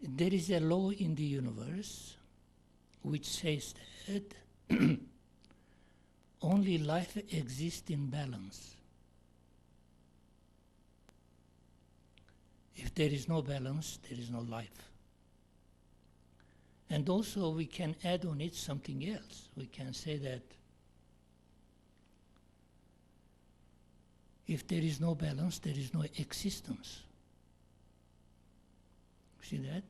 There is a law in the universe which says that only life exists in balance. If there is no balance, there is no life. And also we can add on it something else. We can say that if there is no balance, there is no existence. See that?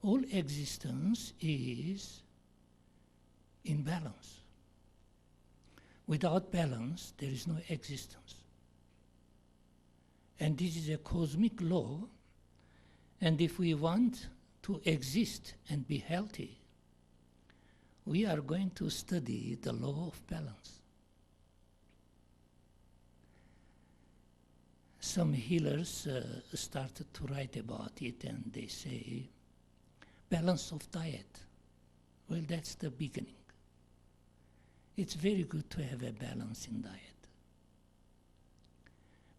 All existence is in balance. Without balance, there is no existence. And this is a cosmic law, and if we want to exist and be healthy, we are going to study the law of balance. Some healers started to write about it, and they say, balance of diet. Well, that's the beginning. It's very good to have a balance in diet.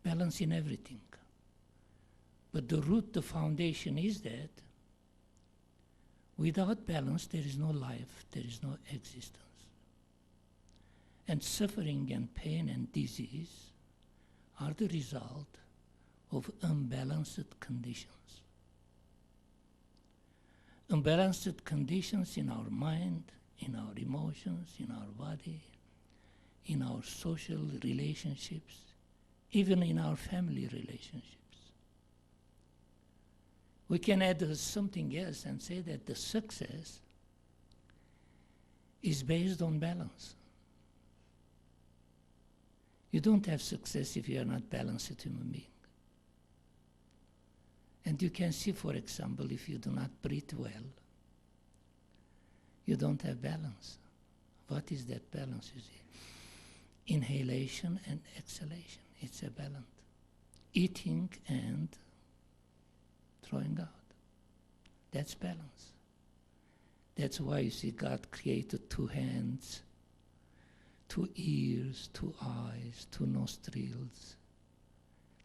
Balance in everything. But the root, the foundation is that without balance, there is no life, there is no existence. And suffering and pain and disease are the result of unbalanced conditions. Unbalanced conditions in our mind, in our emotions, in our body, in our social relationships, even in our family relationships. We can add something else and say that the success is based on balance. You don't have success if you are not balanced human being. And you can see, for example, if you do not breathe well, you don't have balance. What is that balance, you see? Inhalation and exhalation, it's a balance. Eating and throwing out, that's balance. That's why you see God created 2 hands, 2 ears, 2 eyes, 2 nostrils,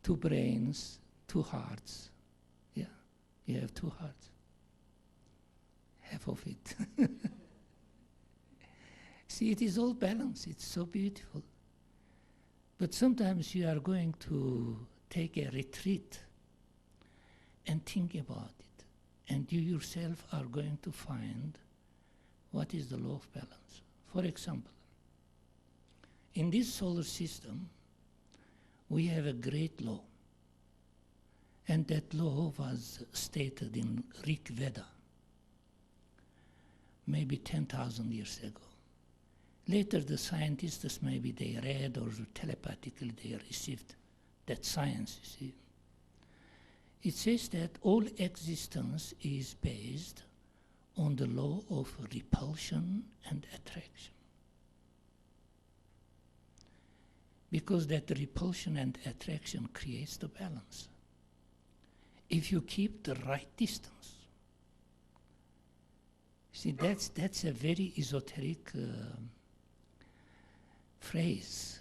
2 brains, 2 hearts. Yeah, you have 2 hearts. Half of it. See, it is all balanced. It's so beautiful. But sometimes you are going to take a retreat and think about it. And you yourself are going to find what is the law of balance. For example, in this solar system, we have a great law. And that law was stated in Rig Veda, maybe 10,000 years ago. Later the scientists, maybe they read or telepathically they received that science, you see. It says that all existence is based on the law of repulsion and attraction. Because that repulsion and attraction creates the balance. If you keep the right distance. See, that's a very esoteric phrase.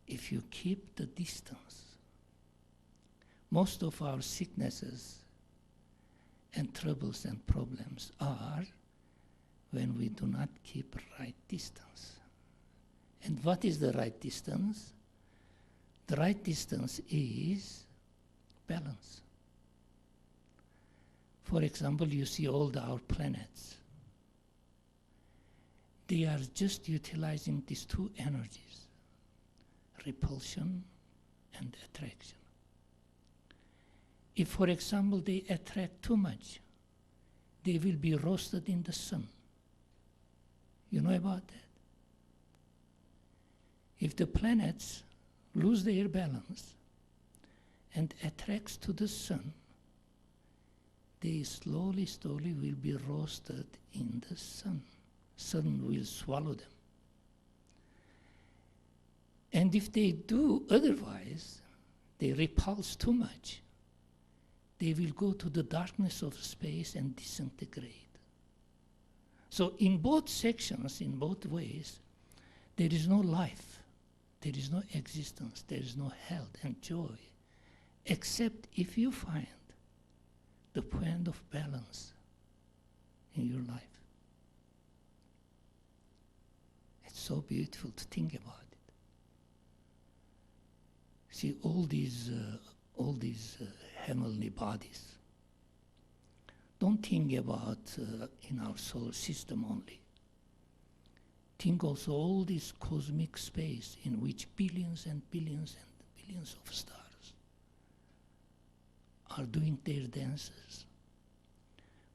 If you keep the distance. Most of our sicknesses and troubles and problems are when we do not keep right distance. And what is the right distance? The right distance is balance. For example, you see all our planets. They are just utilizing these 2 energies, repulsion and attraction. If, for example, they attract too much, they will be roasted in the sun. You know about that? If the planets lose their balance and attracts to the sun, they slowly will be roasted in the sun. Sun will swallow them. And if they do otherwise, they repulse too much, they will go to the darkness of space and disintegrate. So in both sections, in both ways, there is no life, there is no existence, there is no health and joy, except if you find the point of balance in your life. It's so beautiful to think about it. See, all these heavenly bodies, don't think about in our solar system only. Think also all this cosmic space in which billions and billions and billions of stars are doing their dances.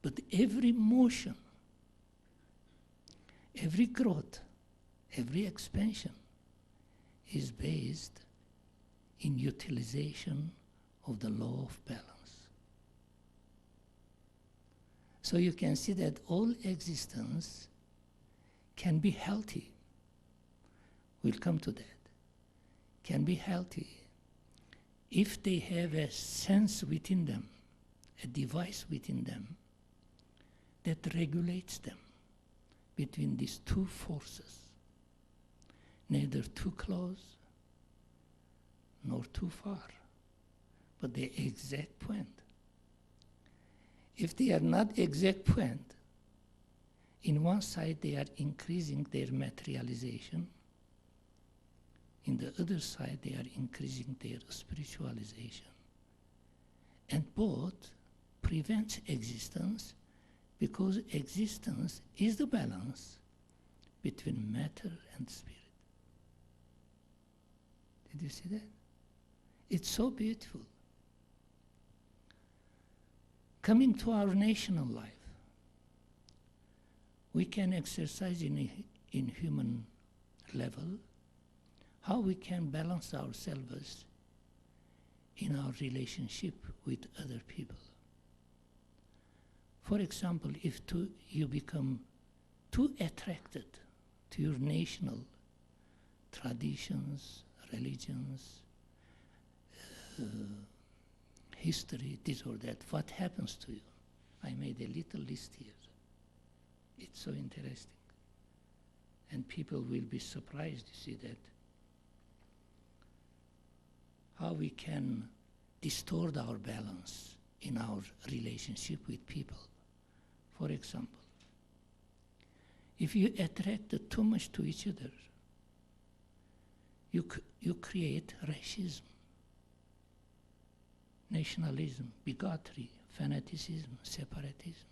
But every motion, every growth, every expansion is based in utilization of the law of balance. So you can see that all existence can be healthy. We'll come to that. Can be healthy if they have a sense within them, a device within them that regulates them between these two forces, neither too close nor too far, but the exact point. If they are not exact point, in one side they are increasing their materialization, in the other side they are increasing their spiritualization. And both prevent existence because existence is the balance between matter and spirit. Did you see that? It's so beautiful. Coming to our national life, we can exercise in human level how we can balance ourselves in our relationship with other people. For example, if you become too attracted to your national traditions, religions, history, this or that, what happens to you? I made a little list here. It's so interesting. And people will be surprised to see that how we can distort our balance in our relationship with people. For example, if you attract too much to each other, you create racism, nationalism, bigotry, fanaticism, separatism.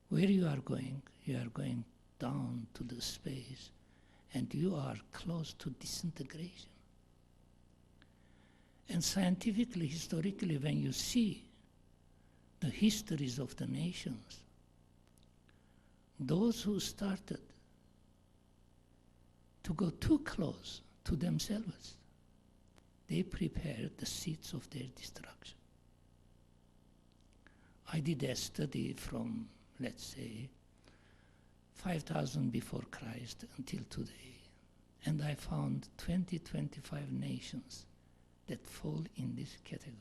Where you are going down to the space, and you are close to disintegration. And scientifically, historically, when you see the histories of the nations, those who started to go too close to themselves, they prepared the seeds of their destruction. I did a study from, let's say, 5,000 before Christ until today, and I found 25 nations that fall in this category.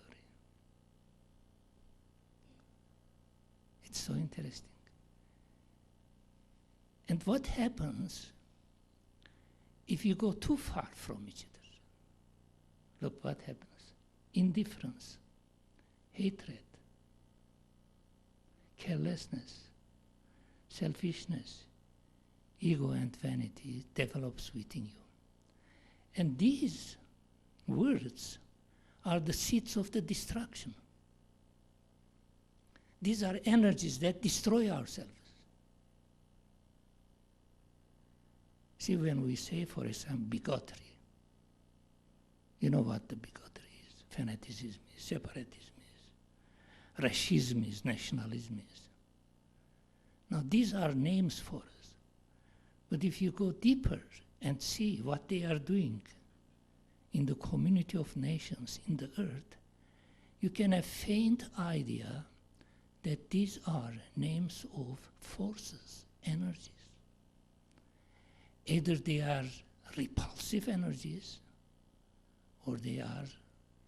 It's so interesting. And what happens if you go too far from each other? Look what happens. Indifference, hatred, carelessness, selfishness, ego and vanity develops within you. And these words are the seeds of the destruction. These are energies that destroy ourselves. See, when we say, for example, bigotry, you know what the bigotry is, fanaticism is, separatism is, racism is, nationalism is. Now, these are names for us. But if you go deeper and see what they are doing in the community of nations, in the earth, you can have a faint idea that these are names of forces, energies. Either they are repulsive energies or they are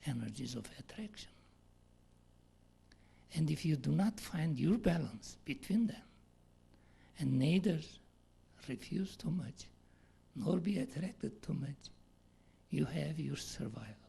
energies of attraction. And if you do not find your balance between them, and neither refuse too much, nor be attracted too much, you have your survival.